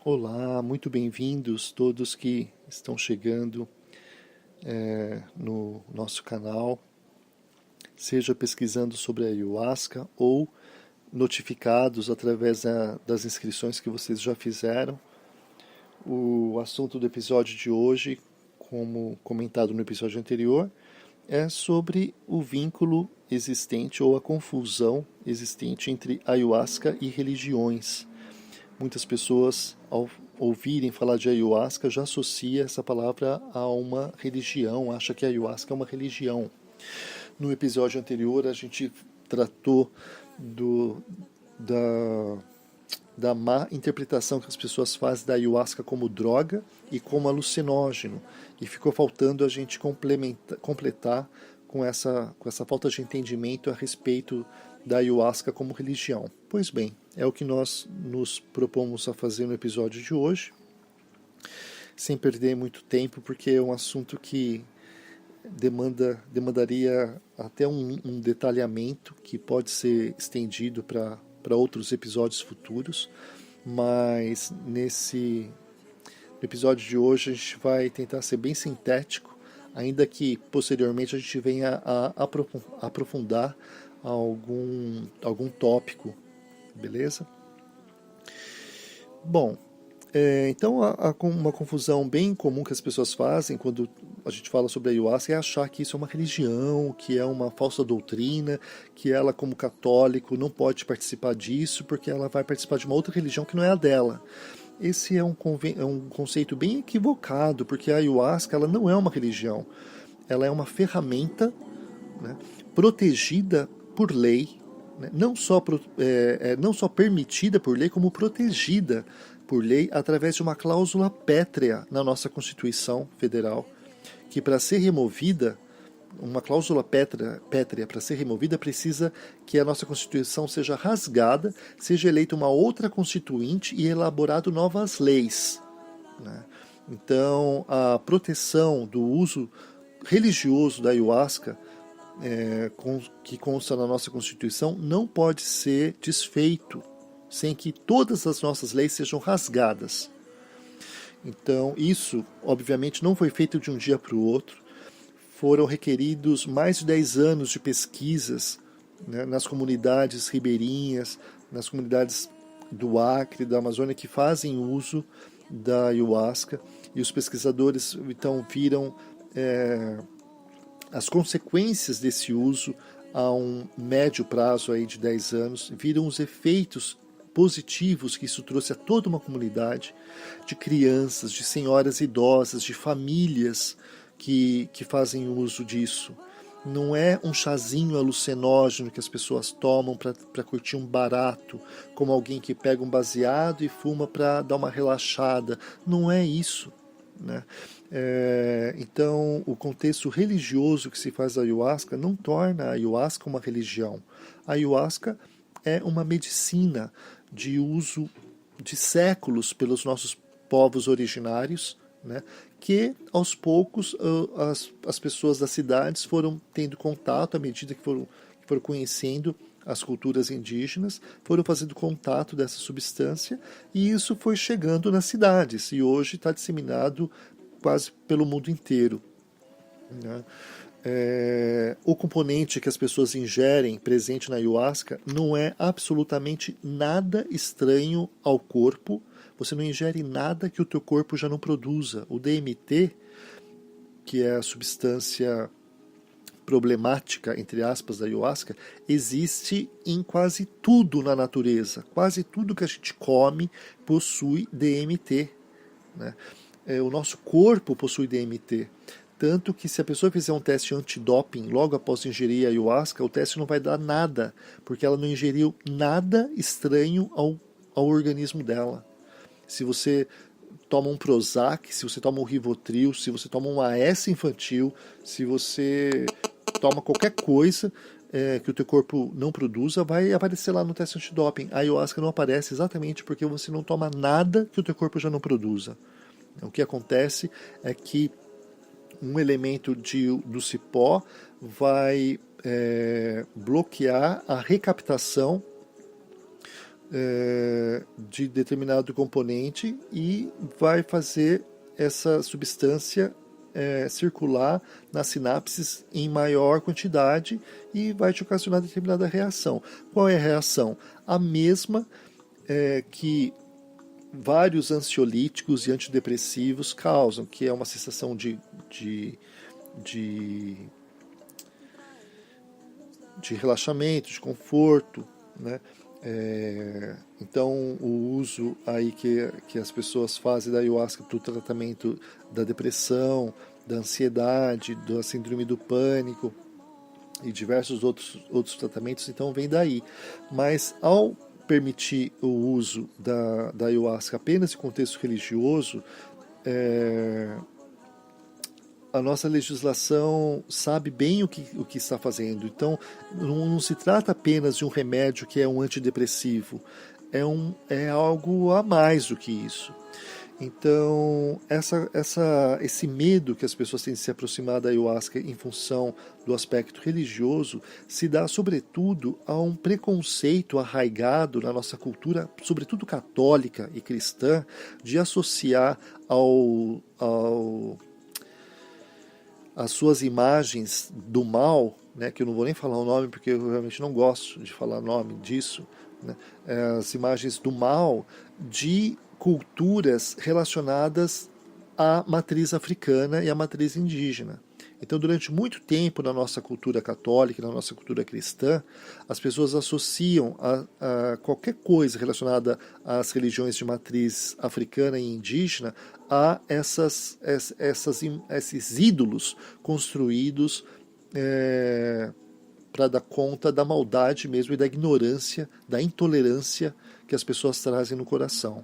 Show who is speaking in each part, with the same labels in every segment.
Speaker 1: Olá, muito bem-vindos todos que estão chegando no nosso canal, seja pesquisando sobre a ayahuasca ou notificados através das inscrições que vocês já fizeram. O assunto do episódio de hoje, como comentado no episódio anterior, é sobre o vínculo existente ou a confusão existente entre ayahuasca e religiões. Muitas pessoas, ao ouvirem falar de ayahuasca, já associam essa palavra a uma religião, acha que a ayahuasca é uma religião. No episódio anterior, a gente tratou da má interpretação que as pessoas fazem da ayahuasca como droga e como alucinógeno. E ficou faltando a gente completar com essa falta de entendimento a respeito da ayahuasca como religião. Pois bem, é o que nós nos propomos a fazer no episódio de hoje, sem perder muito tempo, porque é um assunto que demandaria até um detalhamento que pode ser estendido para outros episódios futuros, mas no episódio de hoje a gente vai tentar ser bem sintético, ainda que posteriormente a gente venha a aprofundar algum tópico, beleza? Bom, então uma confusão bem comum que as pessoas fazem quando a gente fala sobre a ayahuasca é achar que isso é uma religião, que é uma falsa doutrina, que ela, como católico, não pode participar disso porque ela vai participar de uma outra religião que não é a dela. Esse é um conceito bem equivocado, porque a ayahuasca ela não é uma religião, ela é uma ferramenta, né, protegida por lei, né, não só permitida por lei, como protegida por lei através de uma cláusula pétrea na nossa Constituição Federal, que para ser removida, uma cláusula pétrea para ser removida precisa que a nossa Constituição seja rasgada, seja eleita uma outra constituinte e elaborado novas leis, né? Então, a proteção do uso religioso da ayahuasca, que consta na nossa Constituição, não pode ser desfeito sem que todas as nossas leis sejam rasgadas. Então, isso, obviamente, não foi feito de um dia para o outro. Foram requeridos mais de 10 anos de pesquisas, né, nas comunidades ribeirinhas, nas comunidades do Acre, da Amazônia, que fazem uso da ayahuasca. E os pesquisadores, então, viram as consequências desse uso a um médio prazo aí de 10 anos, viram os efeitos positivos que isso trouxe a toda uma comunidade de crianças, de senhoras idosas, de famílias que fazem uso disso. Não é um chazinho alucinógeno que as pessoas tomam para curtir um barato, como alguém que pega um baseado e fuma para dar uma relaxada. Não é isso, né? Então, o contexto religioso que se faz da ayahuasca não torna a ayahuasca uma religião. A ayahuasca é uma medicina de uso de séculos pelos nossos povos originários, né, que aos poucos as pessoas das cidades foram tendo contato à medida que foram conhecendo as culturas indígenas, foram fazendo contato dessa substância e isso foi chegando nas cidades e hoje está disseminado quase pelo mundo inteiro, né? O componente que as pessoas ingerem presente na ayahuasca não é absolutamente nada estranho ao corpo. Você não ingere nada que o teu corpo já não produza. O DMT, que é a substância problemática, entre aspas, da ayahuasca, existe em quase tudo na natureza. Quase tudo que a gente come possui DMT, né? O nosso corpo possui DMT. Tanto que se a pessoa fizer um teste antidoping logo após ingerir a ayahuasca, o teste não vai dar nada, porque ela não ingeriu nada estranho ao organismo dela. Se você toma um Prozac, se você toma um Rivotril, se você toma um AS infantil, se você toma qualquer coisa que o teu corpo não produza, vai aparecer lá no teste antidoping. A ayahuasca não aparece exatamente porque você não toma nada que o teu corpo já não produza. O que acontece é que um elemento do cipó vai bloquear a recaptação de determinado componente e vai fazer essa substância circular nas sinapses em maior quantidade e vai te ocasionar determinada reação. Qual é a reação? A mesma que vários ansiolíticos e antidepressivos causam, que é uma sensação de, de relaxamento, de conforto, né? Então o uso aí que as pessoas fazem da ayahuasca para o tratamento da depressão, da ansiedade, da síndrome do pânico e diversos outros tratamentos, então vem daí. Mas ao permitir o uso da ayahuasca apenas em contexto religioso, a nossa legislação sabe bem o que está fazendo. Então, não se trata apenas de um remédio que é um antidepressivo. É algo a mais do que isso. Então, esse medo que as pessoas têm de se aproximar da ayahuasca em função do aspecto religioso se dá, sobretudo, a um preconceito arraigado na nossa cultura, sobretudo católica e cristã, de associar as suas imagens do mal, né, que eu não vou nem falar o nome porque eu realmente não gosto de falar o nome disso, né, as imagens do mal de culturas relacionadas à matriz africana e à matriz indígena. Então, durante muito tempo na nossa cultura católica, na nossa cultura cristã, as pessoas associam a qualquer coisa relacionada às religiões de matriz africana e indígena a esses ídolos construídos para dar conta da maldade mesmo e da ignorância, da intolerância que as pessoas trazem no coração.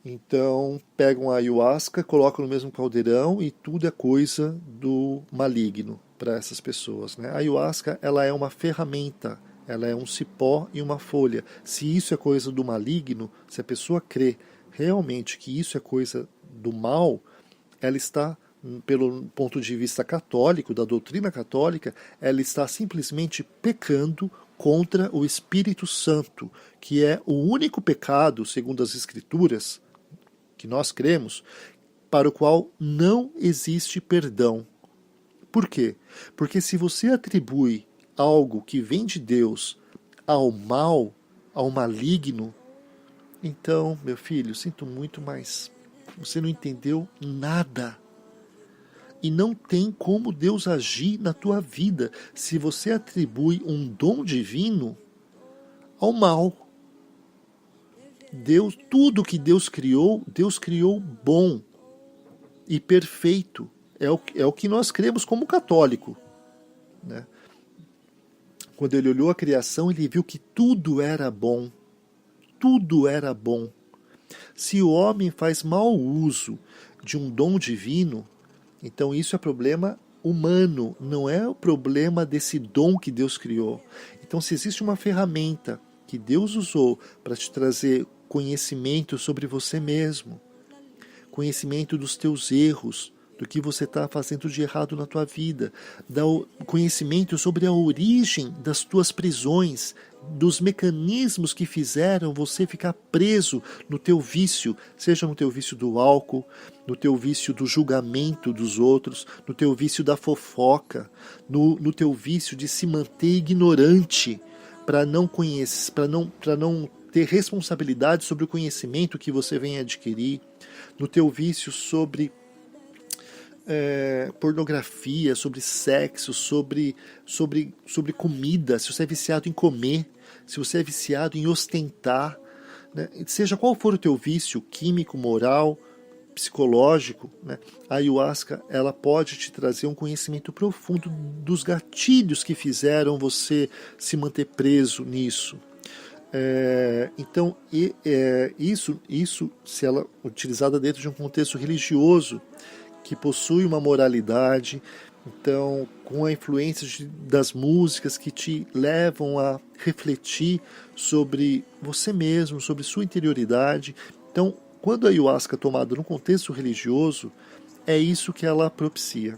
Speaker 1: Então, pegam a ayahuasca, colocam no mesmo caldeirão e tudo é coisa do maligno para essas pessoas, né? A ayahuasca, ela é uma ferramenta, ela é um cipó e uma folha. Se isso é coisa do maligno, se a pessoa crê realmente que isso é coisa do mal, ela está, pelo ponto de vista católico, da doutrina católica, ela está simplesmente pecando contra o Espírito Santo, que é o único pecado, segundo as Escrituras, que nós cremos, para o qual não existe perdão. Por quê? Porque se você atribui algo que vem de Deus ao mal, ao maligno, então, meu filho, sinto muito, mas você não entendeu nada. E não tem como Deus agir na tua vida se você atribui um dom divino ao mal. Tudo que Deus criou bom e perfeito. É o que nós cremos como católico, né? Quando ele olhou a criação, ele viu que tudo era bom. Tudo era bom. Se o homem faz mau uso de um dom divino, então isso é problema humano, não é o problema desse dom que Deus criou. Então, se existe uma ferramenta que Deus usou para te trazer conhecimento sobre você mesmo, conhecimento dos teus erros, do que você está fazendo de errado na tua vida, conhecimento sobre a origem das tuas prisões, dos mecanismos que fizeram você ficar preso no teu vício, seja no teu vício do álcool, no teu vício do julgamento dos outros, no teu vício da fofoca, no teu vício de se manter ignorante, para não conhecer, para não ter responsabilidade sobre o conhecimento que você vem adquirir, no teu vício sobre pornografia, sobre sexo, sobre comida, se você é viciado em comer, se você é viciado em ostentar, né? Seja qual for o teu vício, químico, moral, psicológico, né? A ayahuasca, ela pode te trazer um conhecimento profundo dos gatilhos que fizeram você se manter preso nisso. Então, isso, se ela é utilizada dentro de um contexto religioso, que possui uma moralidade, então, com a influência das músicas que te levam a refletir sobre você mesmo, sobre sua interioridade. Então, quando a ayahuasca é tomada num contexto religioso, é isso que ela propicia.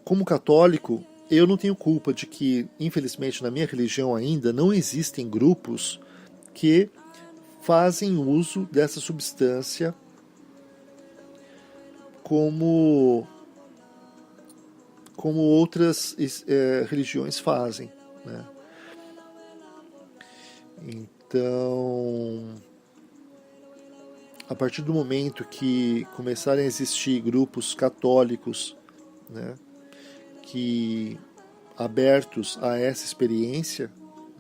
Speaker 1: Como católico, eu não tenho culpa de que, infelizmente, na minha religião ainda não existem grupos que fazem uso dessa substância como outras religiões fazem, né? Então, a partir do momento que começarem a existir grupos católicos, né, que abertos a essa experiência,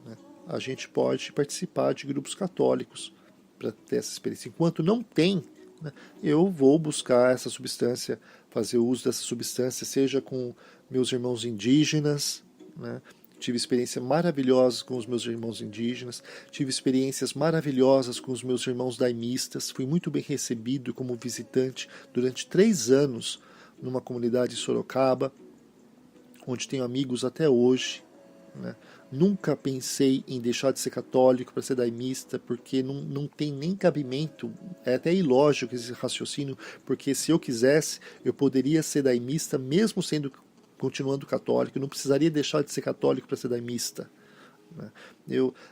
Speaker 1: né, a gente pode participar de grupos católicos para ter essa experiência. Enquanto não tem, né, eu vou buscar essa substância, fazer uso dessa substância, seja com meus irmãos indígenas, né? Tive experiências maravilhosas com os meus irmãos indígenas, tive experiências maravilhosas com os meus irmãos daimistas, fui muito bem recebido como visitante durante 3 anos numa comunidade em Sorocaba, onde tenho amigos até hoje, né? Nunca pensei em deixar de ser católico para ser daimista, porque não tem nem cabimento, é até ilógico esse raciocínio, porque se eu quisesse, eu poderia ser daimista mesmo continuando católico, eu não precisaria deixar de ser católico para ser daimista, né?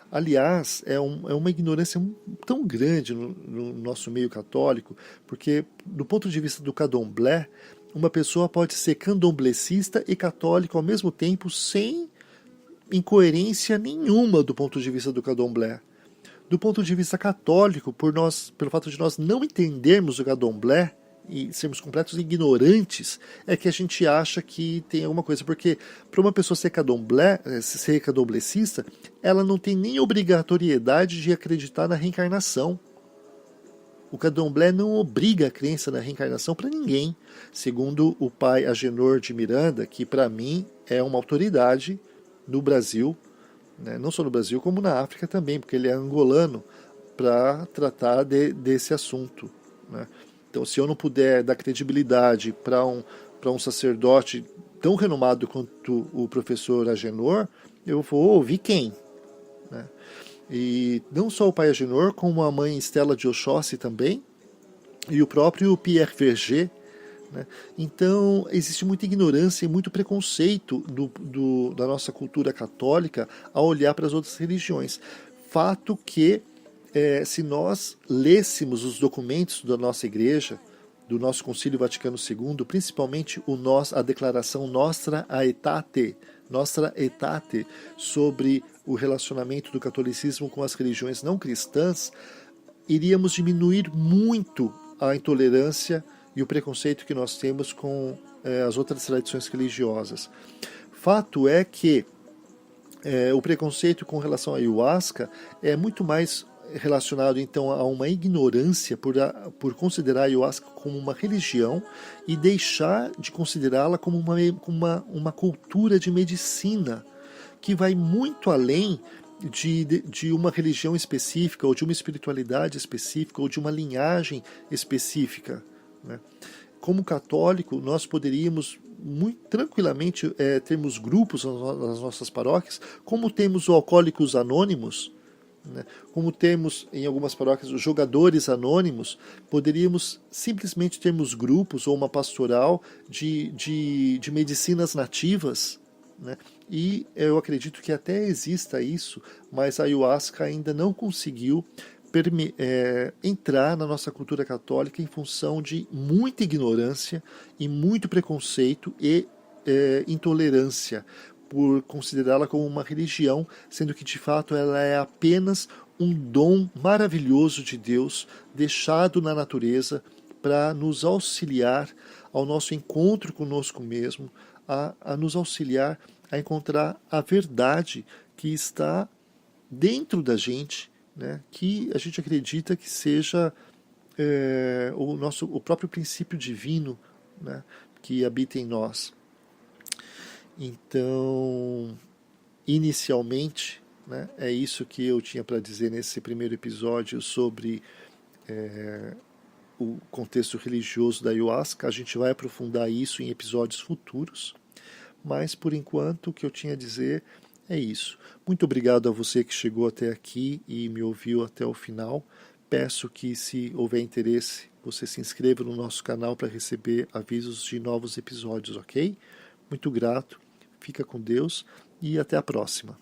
Speaker 1: Aliás, é uma ignorância tão grande no nosso meio católico, porque do ponto de vista do candomblé, uma pessoa pode ser candomblecista e católico ao mesmo tempo, sem incoerência nenhuma do ponto de vista do candomblé. Do ponto de vista católico, pelo fato de nós não entendermos o candomblé e sermos completos ignorantes, é que a gente acha que tem alguma coisa. Porque para uma pessoa ser candomblecista, ela não tem nem obrigatoriedade de acreditar na reencarnação. O candomblé não obriga a crença na reencarnação para ninguém. Segundo o pai Agenor de Miranda, que para mim é uma autoridade no Brasil, né? Não só no Brasil, como na África também, porque ele é angolano, para tratar desse assunto, né? Então, se eu não puder dar credibilidade para um sacerdote tão renomado quanto o professor Agenor, eu vou ouvir quem? Né? E não só o pai Agenor, como a mãe Estela de Oxóssi também, e o próprio Pierre Verger, né? Então, existe muita ignorância e muito preconceito da nossa cultura católica ao olhar para as outras religiões. Fato que, se nós lêssemos os documentos da nossa igreja, do nosso Concílio Vaticano II, principalmente a declaração Nostra Aetate, sobre o relacionamento do catolicismo com as religiões não cristãs, iríamos diminuir muito a intolerância e o preconceito que nós temos com as outras tradições religiosas. Fato é que o preconceito com relação à ayahuasca é muito mais relacionado então a uma ignorância por considerar a ayahuasca como uma religião e deixar de considerá-la como uma cultura de medicina que vai muito além de uma religião específica, ou de uma espiritualidade específica, ou de uma linhagem específica, né? Como católico, nós poderíamos muito tranquilamente termos grupos nas nossas paróquias, como temos o Alcoólicos Anônimos, né? Como temos em algumas paróquias os Jogadores Anônimos. Poderíamos simplesmente termos grupos ou uma pastoral de medicinas nativas, né? E eu acredito que até exista isso, mas a ayahuasca ainda não conseguiu entrar na nossa cultura católica em função de muita ignorância e muito preconceito e intolerância por considerá-la como uma religião, sendo que de fato ela é apenas um dom maravilhoso de Deus deixado na natureza para nos auxiliar ao nosso encontro conosco mesmo, a nos auxiliar a encontrar a verdade que está dentro da gente, né, que a gente acredita que seja o próprio princípio divino, né, que habita em nós. Então, inicialmente, né, é isso que eu tinha para dizer nesse primeiro episódio sobre o contexto religioso da ayahuasca. A gente vai aprofundar isso em episódios futuros, mas por enquanto o que eu tinha a dizer é isso. Muito obrigado a você que chegou até aqui e me ouviu até o final. Peço que, se houver interesse, você se inscreva no nosso canal para receber avisos de novos episódios, ok? Muito grato. Fica com Deus e até a próxima.